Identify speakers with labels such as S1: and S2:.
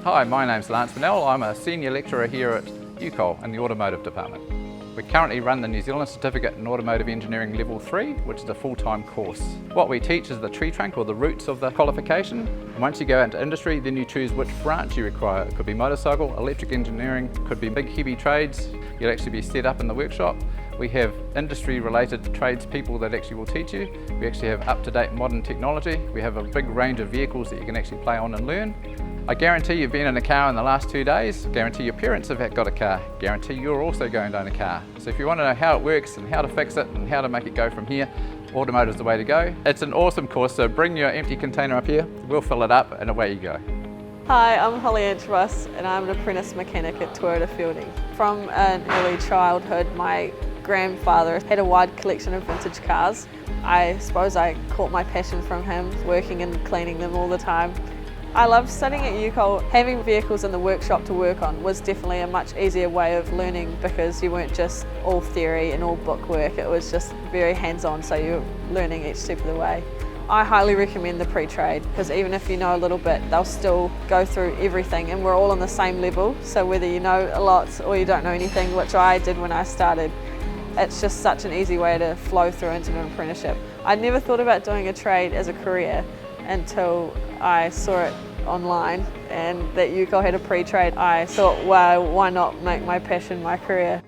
S1: Hi, my name's Lance Bennell. I'm a senior lecturer here at UCOL in the Automotive department. We currently run the New Zealand Certificate in Automotive Engineering Level 3, which is a full-time course. What we teach is the tree trunk or the roots of the qualification. And once you go into industry, then you choose which branch you require. It could be motorcycle, electric engineering, could be big heavy trades. You'll actually be set up in the workshop. We have industry-related tradespeople that actually will teach you. We actually have up-to-date modern technology. We have a big range of vehicles that you can actually play on and learn. I guarantee you've been in a car in the last 2 days, guarantee your parents have got a car, guarantee you're also going to own a car. So if you want to know how it works and how to fix it and how to make it go from here, Automotive is the way to go. It's an awesome course, so bring your empty container up here, we'll fill it up and away you go.
S2: Hi, I'm Holly Antrobus and I'm an apprentice mechanic at Toyota Fielding. From an early childhood, my grandfather had a wide collection of vintage cars. I suppose I caught my passion from him, working and cleaning them all the time. I loved studying at UCOL. Having vehicles in the workshop to work on was definitely a much easier way of learning because you weren't just all theory and all book work, it was just very hands-on, so you're learning each step of the way. I highly recommend the pre-trade because even if you know a little bit, they'll still go through everything and we're all on the same level, so whether you know a lot or you don't know anything, which I did when I started, it's just such an easy way to flow through into an apprenticeship. I never thought about doing a trade as a career until I saw it online and that UCOL had a pre-trade. I thought, wow, why not make my passion my career?